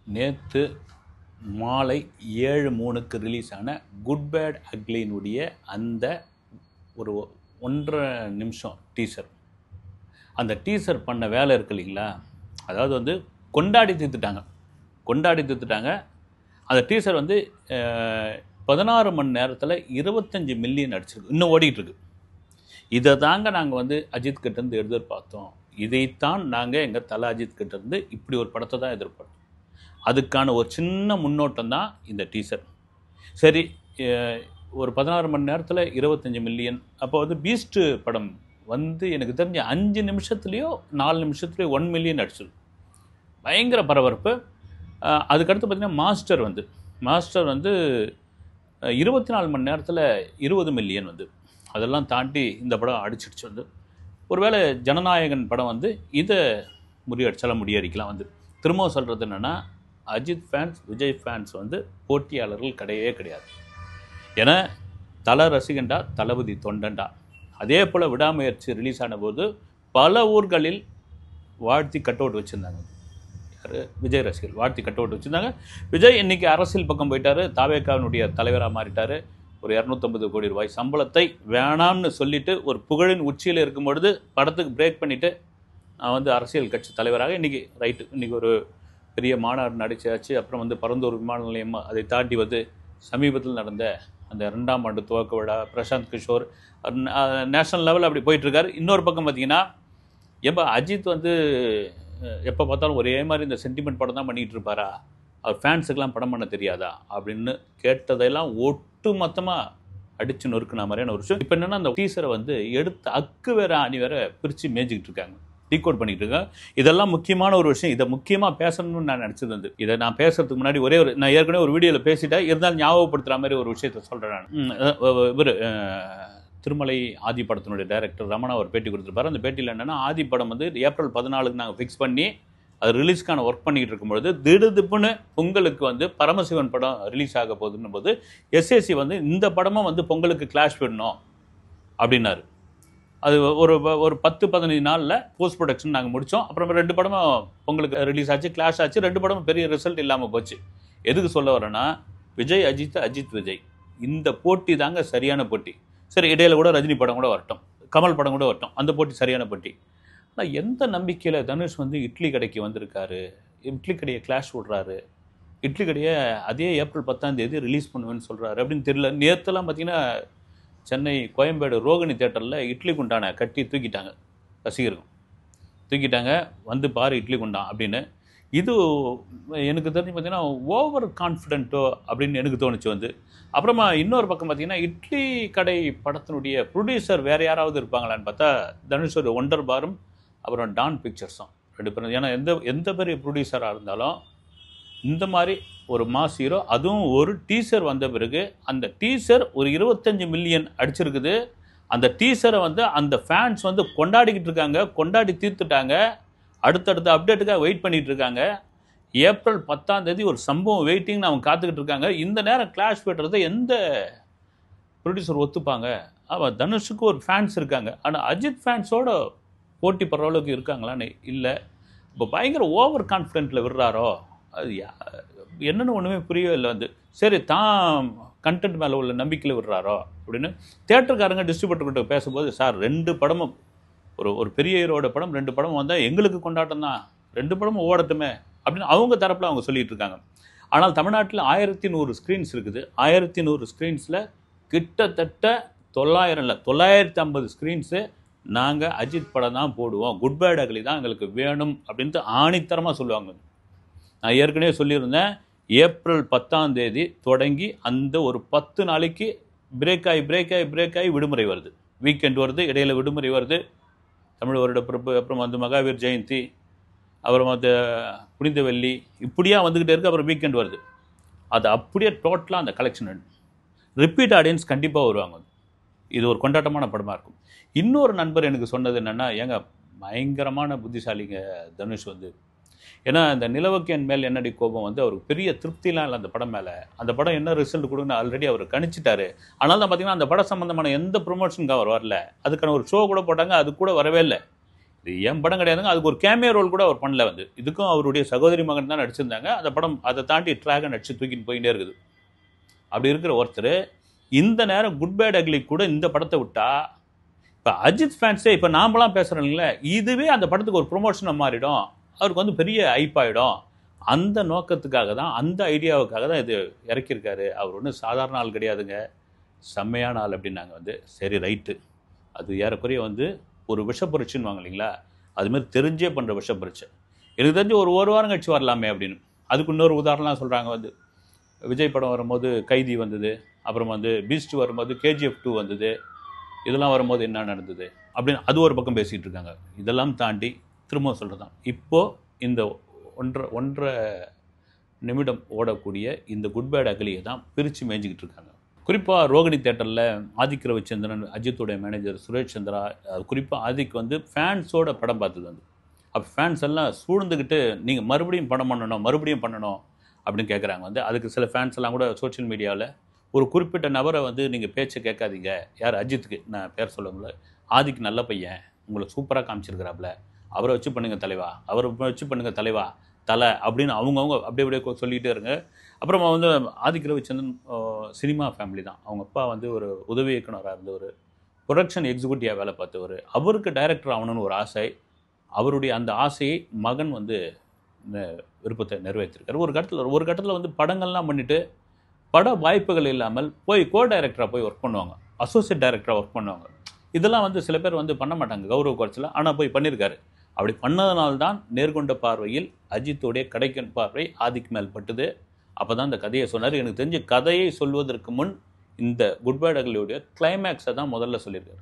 நேற்று மாலை 7:03க்கு ரிலீஸ் ஆன குட் பேட் அக்லியினுடைய அந்த ஒரு 1.5 நிமிஷம் டீசர். அந்த டீசர் பண்ண வேலை இருக்கு இல்லைங்களா, அதாவது வந்து கொண்டாடி தீர்த்துட்டாங்க. அந்த டீசர் வந்து 16 மணி நேரத்தில் 25 மில்லியன் அடிச்சிருக்கு, இன்னும் ஓடிட்டுருக்கு. இதை தாங்க நாங்கள் வந்து அஜித் கிட்டேருந்து எதிர்பார்த்தோம். இதைத்தான் நாங்கள் எங்கள் தலை அஜித் கிட்டேருந்து இப்படி ஒரு படத்தை தான் எதிர்பார்த்தோம். அதுக்கான ஒரு சின்ன முன்னோட்டம் தான் இந்த டீசர். சரி, ஒரு 16 மணி நேரத்தில் 25 மில்லியன். அப்போ வந்து பீஸ்ட் படம் வந்து எனக்கு தெரிஞ்ச 5 நிமிஷத்துலேயோ 4 நிமிஷத்துலேயோ 1 மில்லியன் அடிச்சது. பயங்கர பரபரப்பு. அதுக்கடுத்து பார்த்திங்கன்னா மாஸ்டர் வந்து 24 மணி நேரத்தில் 20 மில்லியன் வந்து அதெல்லாம் தாண்டி இந்த படம் அடிச்சிடுச்சு. வந்து ஒருவேளை ஜனநாயகன் படம் வந்து இதை முறியடிக்கலாம். வந்து திரும்ப சொல்கிறது என்னென்னா, அஜித் ஃபேன்ஸ் விஜய் ஃபேன்ஸ் வந்து போட்டியாளர்கள் கிடையாது. ஏன்னா தல ரசிகண்டா, தளபதி தொண்டண்டா. அதே போல் விடாமுயற்சி ரிலீஸ் ஆன போது பல ஊர்களில் வாழ்த்தி கட் அவுட் வச்சுருந்தாங்க. விஜய் ரசிகர்கள் வாழ்த்தி கட் அவுட் வச்சுருந்தாங்க. விஜய் இன்றைக்கி அரசியல் பக்கம் போயிட்டார், தாவேகாவினுடைய தலைவராக மாறிட்டார். ஒரு 250 கோடி ரூபாய் சம்பளத்தை வேணாம்னு சொல்லிவிட்டு ஒரு புகழின் உச்சியில் இருக்கும் பொழுது படத்துக்கு பிரேக் பண்ணிவிட்டு நான் வந்து அரசியல் கட்சி தலைவராக இன்றைக்கி ஒரு பெரிய மாநாடு நடிச்சாச்சு. அப்புறம் வந்து பரந்தூர் விமான நிலையம், அதை தாண்டி வந்து சமீபத்தில் நடந்த அந்த 2ஆம் ஆண்டு துவக்க விழா, பிரசாந்த் கிஷோர் நேஷனல் லெவலில் அப்படி போயிட்டுருக்காரு. இன்னொரு பக்கம் பார்த்திங்கன்னா, அஜித் வந்து எப்போ பார்த்தாலும் ஒரே மாதிரி இந்த சென்டிமெண்ட் படம் தான் பண்ணிகிட்டு இருப்பாரா, அவர் ஃபேன்ஸுக்கெல்லாம் படம் பண்ண தெரியாதா அப்படின்னு கேட்டதெல்லாம் ஒட்டு மொத்தமாக அடித்து நொறுக்குன மாதிரியான ஒரு விஷயம். இப்போ என்னென்னா, அந்த டீசரை வந்து எடுத்து அக்கு வேற அணி வேற பிரித்து மேய்ச்சிக்கிட்டு இருக்காங்க, டீகோட் பண்ணிட்டு இருக்காங்க. இதெல்லாம் முக்கியமான ஒரு விஷயம். இதை முக்கியமாக பேசணும்னு நான் நினச்சது வந்து, இதை நான் பேசுறதுக்கு முன்னாடி நான் ஏற்கனவே ஒரு வீடியோவில் பேசிட்டேன், இருந்தாலும் ஞாபகப்படுத்துகிற மாதிரி ஒரு விஷயத்தை சொல்கிறேன். நான் இவர் திருமலை ஆதி படத்தினுடைய டைரக்டர் ரமணா ஒரு பேட்டி கொடுத்துருப்பாரு. அந்த பேட்டியில் என்னென்னா, ஆதி படம் வந்து ஏப்ரல் 14க்கு நாங்கள் ஃபிக்ஸ் பண்ணி அது ரிலீஸ்க்கான ஒர்க் பண்ணிக்கிட்டு இருக்கும்பொழுது திடுதிப்புன்னு பொங்கலுக்கு வந்து பரமசிவன் படம் ரிலீஸ் ஆக போகுதுன்னும் போது எஸ்ஏசி வந்து இந்த படமும் வந்து பொங்கலுக்கு கிளாஷ் விடணும் அப்படின்னாரு. அது ஒரு 10-15 நாளில் போஸ்ட் ப்ரொடக்ஷன் நாங்கள் முடித்தோம். அப்புறம் 2 படமும் பொங்கலுக்கு ரிலீஸ் ஆச்சு, கிளாஷ் ஆச்சு. 2 படமும் பெரிய ரிசல்ட் இல்லாமல் போச்சு. எதுக்கு சொல்ல வரேன்னா, விஜய் அஜித் விஜய் இந்த போட்டி தாங்க சரியான போட்டி. சரி, இடையில கூட ரஜினி படம் கூட வரட்டும், கமல் படம் கூட வரட்டும், அந்த போட்டி சரியான போட்டி. ஆனால் எந்த நம்பிக்கையில் தனுஷ் வந்து இட்லி கடைக்கு வந்திருக்காரு, இட்லி கடையை கிளாஷ் விடுறாரு, இட்லி கடையை அதே ஏப்ரல் 10ஆம் தேதி ரிலீஸ் பண்ணுவேன்னு சொல்கிறாரு அப்படின்னு தெரியல. நேற்றுலாம் பார்த்திங்கன்னா, சென்னை கோயம்பேடு ரோகிணி தேட்டரில் இட்லி குண்டான கட்டி தூக்கிட்டாங்க, ரசிகர்கள் தூக்கிட்டாங்க, வந்து பாரு இட்லி குண்டான் அப்படின்னு. இது எனக்கு தெரிஞ்சு பார்த்திங்கன்னா ஓவர் கான்ஃபிடென்ட்டோ அப்படின்னு எனக்கு தோணுச்சு வந்து. அப்புறமா இன்னொரு பக்கம் பார்த்திங்கன்னா, இட்லி கடை படத்தினுடைய ப்ரொடியூசர் வேறு யாராவது இருப்பாங்களான்னு பார்த்தா தனுஷ் ஒரு ஒண்டர் பாரும் அப்புறம் டான் பிக்சர்ஸும் 2 பேரும். ஏன்னா எந்த பெரிய ப்ரொடியூசராக இருந்தாலும் இந்த மாதிரி ஒரு மாஸ் ஹீரோ, அதுவும் ஒரு டீசர் வந்த பிறகு அந்த டீசர் ஒரு 25 மில்லியன் அடிச்சிருக்குது. அந்த டீசரை வந்து அந்த ஃபேன்ஸ் வந்து கொண்டாடிக்கிட்டு இருக்காங்க, கொண்டாடி தீர்த்துட்டாங்க. அடுத்தடுத்த அப்டேட்டுக்காக வெயிட் பண்ணிகிட்டு இருக்காங்க. ஏப்ரல் 10ஆம் தேதி ஒரு சம்பவம் வெயிட்டிங்னு அவங்க காத்துக்கிட்டு இருக்காங்க. இந்த நேரம் கிளாஷ் பெற்றதை எந்த ப்ரொடியூசர் ஒத்துப்பாங்க? அவன் தனுஷுக்கு ஒரு ஃபேன்ஸ் இருக்காங்க, ஆனால் அஜித் ஃபேன்ஸோட போட்டி படுற அளவுக்கு இருக்காங்களான்னு இல்லை. இப்போ பயங்கர ஓவர் கான்ஃபிடென்ட்டில் விடுறாரோ, அது என்னென்னு ஒன்றுமே புரியவே இல்லை வந்து. சரி, தான் கண்டென்ட் மேலே உள்ள நம்பிக்கையில் விடுறாரோ அப்படின்னு தேட்டருக்காரங்க டிஸ்ட்ரிபியூட்டர்கிட்ட பேசும்போது, சார் 2 படமும் ஒரு பெரிய ஹீரோட படம் 2 படமும் வந்தால் எங்களுக்கு கொண்டாட்டம் தான், 2 படமும் ஓடட்டுமே அப்படின்னு அவங்க தரப்பில் அவங்க சொல்லிகிட்டு இருக்காங்க. ஆனால் தமிழ்நாட்டில் 1100 ஸ்க்ரீன்ஸ் இருக்குது. 1100 ஸ்க்ரீன்ஸில் கிட்டத்தட்ட 950 ஸ்க்ரீன்ஸு நாங்கள் அஜித் படம் தான் போடுவோம், குட் பேட் அக்லி தான் எங்களுக்கு வேணும் அப்படின்ட்டு ஆணித்தரமாக சொல்லுவாங்க. நான் ஏற்கனவே சொல்லியிருந்தேன், ஏப்ரல் 10ஆம் தேதி தொடங்கி அந்த ஒரு 10 நாளைக்கு பிரேக் ஆகி விடுமுறை வருது, வீக்கெண்ட் வருது, இடையில் விடுமுறை வருது, தமிழ் வருட பிறப்பு, அப்புறம் வந்து மகாவீர் ஜெயந்தி, அப்புறம் வந்து புனித வெள்ளி, இப்படியா வந்துக்கிட்டே இருக்குது. அப்புறம் வீக்கெண்ட் வருது. அது அப்படியே டோட்டலாக அந்த கலெக்ஷன் ரிப்பீட் ஆடியன்ஸ் கண்டிப்பாக வருவாங்க. இது ஒரு கொண்டாட்டமான படமாக இருக்கும். இன்னொரு நண்பர் எனக்கு சொன்னது என்னென்னா, ஏங்க பயங்கரமான புத்திசாலிங்க தனுஷ் வந்து. ஏன்னா இந்த நிலவுக்கு என் மேல் என்னடி கோபம் வந்து அவருக்கு பெரிய திருப்திலாம் இல்லை அந்த படம் மேலே. அந்த படம் என்ன ரிசல்ட் கொடுக்குன்னு ஆல்ரெடி அவர் கணிச்சிட்டாரு. ஆனால் தான் பார்த்திங்கன்னா அந்த படம் சம்மந்தமான எந்த ப்ரொமோஷனுக்கு அவர் வரல. அதுக்கான ஒரு ஷோ கூட போட்டாங்க, அது கூட வரவே இல்லை. இது என் படம் கிடையாதுங்க. அதுக்கு ஒரு கேமியோ ரோல் கூட அவர் பண்ணல வந்து. இதுக்கும் அவருடைய சகோதரி மகன் தான் நடிச்சிருந்தாங்க. அந்த படம் அதை தாண்டி ட்ராகன் அடிச்சு தூக்கிட்டு போயிட்டே இருக்குது. அப்படி இருக்கிற ஒருத்தர் இந்த நேரம் குட் பேட் அக்லி கூட இந்த படத்தை விட்டா, இப்போ அஜித் ஃபேன்ஸே இப்போ நாமலாம் பேசுகிறோம்ல, இதுவே அந்த படத்துக்கு ஒரு ப்ரொமோஷனாக மாறிடும், அவருக்கு வந்து பெரிய ஹைப் ஆகிடும். அந்த நோக்கத்துக்காக தான், அந்த ஐடியாவுக்காக தான் இது இறக்கியிருக்காரு. அவர் ஒன்றும் சாதாரண ஆள் கிடையாதுங்க, செம்மையான ஆள் அப்படின்னாங்க வந்து. சரி ரைட்டு, அது ஏறக்குறைய வந்து ஒரு விஷப்பரிச்சுன்னு வாங்க இல்லைங்களா, அதுமாதிரி தெரிஞ்சே பண்ணுற விஷப்பரிச்சை. எனக்கு தெரிஞ்சு ஒரு வாரம் கழிச்சு வரலாமே அப்படின்னு. அதுக்கு இன்னொரு உதாரணம்லாம் சொல்கிறாங்க வந்து, விஜய் படம் வரும்போது கைதி வந்தது, அப்புறம் வந்து பீஸ்ட் வரும்போது KGF 2 வந்தது, இதெல்லாம் வரும்போது என்ன நடந்தது அப்படின்னு அது ஒரு பக்கம் பேசிகிட்டு இருக்காங்க. இதெல்லாம் தாண்டி திரும்ப சொல்கிறது தான், இப்போது இந்த ஒன்றரை நிமிடம் ஓடக்கூடிய இந்த குட் பேட் அக்லியை தான் பிரித்து மேய்ஞ்சிக்கிட்டு இருக்காங்க. குறிப்பாக ரோகிணி தேட்டரில் ஆதிக் ரவிச்சந்திரன், அஜித்துடைய மேனேஜர் சுரேஷ் சந்திரா, குறிப்பாக ஆதிக் வந்து ஃபேன்ஸோட படம் பார்த்தது வந்து. அப்போ ஃபேன்ஸ் எல்லாம் சூழ்ந்துக்கிட்டு நீங்கள் மறுபடியும் படம் பண்ணணும் அப்படின்னு கேட்குறாங்க வந்து. அதுக்கு சில ஃபேன்ஸ் எல்லாம் கூட சோஷியல் மீடியாவில் ஒரு குறிப்பிட்ட நபரை வந்து நீங்கள் பேச்சை கேட்காதீங்க, யார் அஜித்துக்கு நான் பேர் சொல்லுங்கள, ஆதிக்கு நல்ல பையன், உங்களை சூப்பராக காமிச்சிருக்கிறாப்புல, அவரை வச்சு பண்ணுங்கள் தலைவா, அவரை வச்சு பண்ணுங்கள் தலைவா, தலை அப்படின்னு அவங்கவுங்க அப்படியே சொல்லிகிட்டே இருங்க. அப்புறமா வந்து ஆதிக் ரவிச்சந்திரன் சினிமா ஃபேமிலி தான். அவங்க அப்பா வந்து ஒரு உதவி இயக்குனராக இருந்தவர், ப்ரொடக்ஷன் எக்ஸிக்யூட்டிவாக வேலை பார்த்தவர். அவருக்கு டைரக்டர் ஆகணும்னு ஒரு ஆசை. அவருடைய அந்த ஆசையை மகன் வந்து விருப்பத்தை நிறைவேற்றிருக்காரு. ஒரு கட்டத்தில் வந்து படங்கள்லாம் பண்ணிவிட்டு பட வாய்ப்புகள் இல்லாமல் போய் டைரக்டராக போய் ஒர்க் பண்ணுவாங்க, அசோசியேட் டைரக்டராக ஒர்க் பண்ணுவாங்க. இதெல்லாம் வந்து சில பேர் வந்து பண்ண மாட்டாங்க கௌரவ குறைச்சல, ஆனால் போய் பண்ணியிருக்காரு. அப்படி பண்ணதுனால்தான் நேர்கொண்ட பார்வையில் அஜித்தோடைய கடைக்கன் பார்வை ஆதிக்கு மேல் பட்டுது. அப்போ தான் இந்த கதையை சொன்னார். எனக்கு தெரிஞ்ச கதையை சொல்வதற்கு முன் இந்த குட் பேட் அக்லியோடைய கிளைமேக்ஸை தான் முதல்ல சொல்லியிருக்காரு.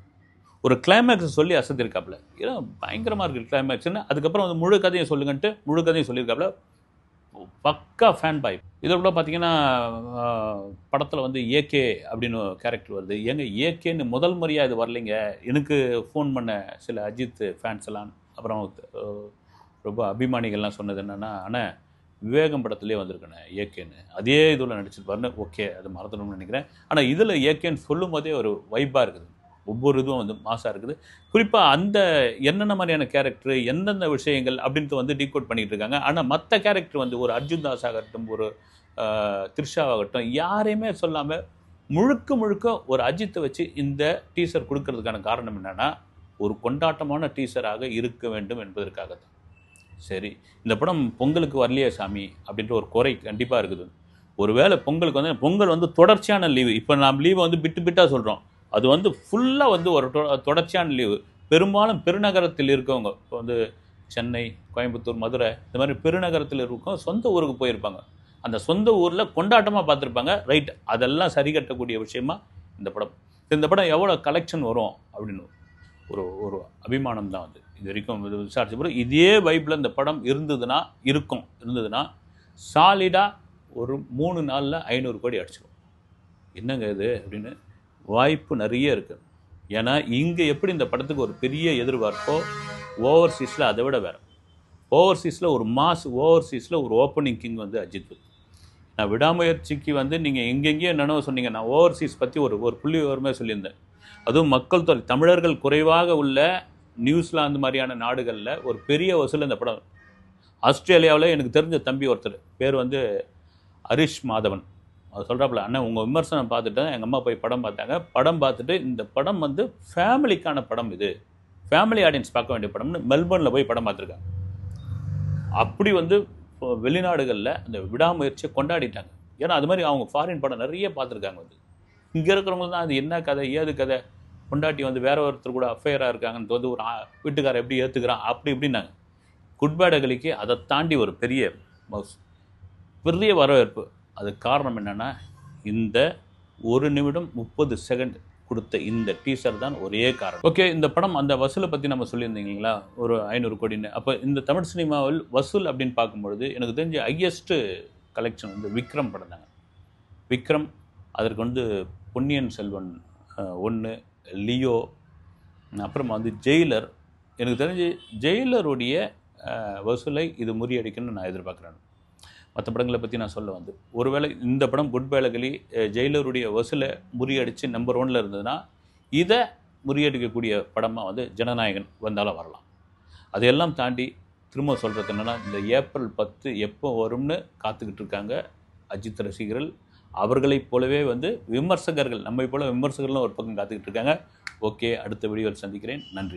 ஒரு கிளைமேக்ஸை சொல்லி அசத்திருக்காப்புல, ஏன்னா பயங்கரமாக இருக்குது கிளைமேக்ஸ்ன்னு. அதுக்கப்புறம் வந்து முழு கதையை சொல்லுங்கன்ட்டு முழு கதையும் சொல்லியிருக்காப்புல. பக்கா ஃபேன் பாய். இதை கூட பார்த்தீங்கன்னா படத்தில் வந்து AK அப்படின்னு கேரக்டர் வருது. ஏங்க AKன்னு முதல் முறையாக இது வரலைங்க. எனக்கு ஃபோன் பண்ண சில அஜித் ஃபேன்ஸ் எல்லாம், அப்புறம் ரொம்ப அபிமானிகள்லாம் சொன்னது என்னென்னா, ஆனால் விவேகம் படத்துலேயே வந்திருக்கேண்ணே AKன்னு, அதே இதில் நடிச்சிருப்பாருன்னு. ஓகே, அது மறந்துடணும்னு நினைக்கிறேன். ஆனால் இதில் AKன்னு சொல்லும் போதே ஒரு வைப்பாக இருக்குது, ஒவ்வொரு இதுவும் வந்து மாசாக இருக்குது. குறிப்பாக அந்த என்னென்ன மாதிரியான கேரக்டர், எந்தெந்த விஷயங்கள் அப்படின்ட்டு வந்து டீகோட் பண்ணிகிட்டு இருக்காங்க. ஆனால் மற்ற கேரக்டர் வந்து ஒரு அர்ஜுன் தாஸ் ஆகட்டும், ஒரு த்ரிஷாவாகட்டும், யாரையுமே சொல்லாமல் முழுக்க ஒரு அஜித்தை வச்சு இந்த டீசர் கொடுக்கறதுக்கான காரணம் என்னென்னா, ஒரு கொண்டாட்டமான டீசராக இருக்க வேண்டும் என்பதற்காக தான். சரி, இந்த படம் பொங்கலுக்கு வரலையே சாமி அப்படின்ற ஒரு குறை கண்டிப்பாக இருக்குது. ஒருவேளை பொங்கல் வந்து தொடர்ச்சியான லீவு. இப்போ நாம் லீவை வந்து பிட்டாக சொல்கிறோம், அது வந்து ஃபுல்லாக வந்து ஒரு தொடர்ச்சியான லீவு. பெரும்பாலும் பெருநகரத்தில் இருக்கவங்க, இப்போ வந்து சென்னை, கோயம்புத்தூர், மதுரை, இந்த மாதிரி பெருநகரத்தில் இருக்கவங்க சொந்த ஊருக்கு போயிருப்பாங்க. அந்த சொந்த ஊரில் கொண்டாட்டமாக பார்த்துருப்பாங்க. ரைட், அதெல்லாம் சரி கட்டக்கூடிய விஷயமா இந்த படம் எவ்வளோ கலெக்ஷன் வரும் அப்படின்னு ஒரு அபிமானம் தான் வந்து இது வரைக்கும் விசாரிச்ச பிறகு. இதே வைப்பில் இந்த படம் இருந்ததுன்னா சாலிடாக ஒரு 3 நாளில் 500 கோடி அடிச்சிடும். என்னங்க இது அப்படின்னு வாய்ப்பு நிறைய இருக்குது. ஏன்னா இங்கே எப்படி இந்த படத்துக்கு ஒரு பெரிய எதிர்பார்ப்போ, ஓவர்சீஸில் அதை விட வேறு. ஓவர்சீஸில் ஒரு ஓவர்சீஸில் ஒரு ஓப்பனிங் கிங் வந்து அஜித். நான் விடாமுயற்சிக்கு வந்து நீங்கள் எங்கெங்கேயோ என்னென்ன சொன்னீங்க, நான் ஓவர்சீஸ் பற்றி ஒரு புள்ளி விவரமே சொல்லியிருந்தேன். அதுவும் மக்கள் தொகை தமிழர்கள் குறைவாக உள்ள நியூசிலாந்து மாதிரியான நாடுகளில் ஒரு பெரிய வசூல் இந்த படம். ஆஸ்திரேலியாவில் எனக்கு தெரிஞ்ச தம்பி ஒருத்தர், பேர் வந்து ஹரிஷ் மாதவன், அது சொல்கிறாப்புல, அண்ணன் உங்கள் விமர்சனம் பார்த்துட்டு எங்கள் அம்மா போய் படம் பார்த்தாங்க. படம் பார்த்துட்டு இந்த படம் வந்து ஃபேமிலிக்கான படம், இது ஃபேமிலி ஆடியன்ஸ் பார்க்க வேண்டிய படம்னு மெல்பர்னில் போய் படம் பார்த்துருக்காங்க. அப்படி வந்து வெளிநாடுகளில் அந்த விடாமுயற்சியை கொண்டாடிட்டாங்க. ஏன்னா அது மாதிரி அவங்க ஃபாரின் படம் நிறைய பார்த்துருக்காங்க. வந்து இங்கே இருக்கிறவங்க தான் அது என்ன கதை ஏது கதை, கொண்டாட்டி வந்து வேற ஒருத்தர் கூட அஃபேராக இருக்காங்கன்னு வந்து ஒரு வீட்டுக்காரர் எப்படி ஏற்றுக்கிறான் அப்படி இப்படின்னாங்க. குட் பேட் அக்லிக்கு அதை தாண்டி ஒரு பெரிய வரவேற்பு. அதுக்கு காரணம் என்னென்னா, இந்த 1 நிமிடம் 30 செகண்ட் கொடுத்த இந்த டீசர் தான் ஒரே காரணம். ஓகே, இந்த படம் அந்த வசூலை பற்றி நம்ம சொல்லியிருந்தீங்களா, ஒரு 500 கோடின்னு. அப்போ இந்த தமிழ் சினிமாவில் வசூல் அப்படின்னு பார்க்கும்பொழுது எனக்கு தெரிஞ்ச ஹையஸ்ட்டு கலெக்ஷன் வந்து விக்ரம் படம் தாங்க. விக்ரம், அதற்கு வந்து பொன்னியின் செல்வன் 1, லியோ, அப்புறமா வந்து ஜெயிலர். எனக்கு தெரிஞ்சு ஜெயிலருடைய வசூலை இது முறியடிக்கணும்னு நான் எதிர்பார்க்குறேன். மற்ற படங்களை பற்றி நான் சொல்ல வந்து, ஒருவேளை இந்த படம் குட் பேட் அக்லி ஜெயிலருடைய வசூலை முறியடித்து நம்பர் 1 இருந்ததுன்னா, இதை முறியடிக்கக்கூடிய படமாக வந்து ஜனநாயகன் வந்தாலும் வரலாம். அதையெல்லாம் தாண்டி திரும்ப சொல்கிறது என்னென்னா, இந்த ஏப்ரல் 10 எப்போ வரும்னு காத்துக்கிட்டு இருக்காங்க அஜித் ரசிகர்கள். அவர்களைப் போலவே வந்து விமர்சகர்கள், நம்மை போல விமர்சகர்களும் ஒரு பக்கம் காத்துக்கிட்டு இருக்காங்க. ஓகே, அடுத்த வீடியோவில் சந்திக்கிறேன். நன்றி.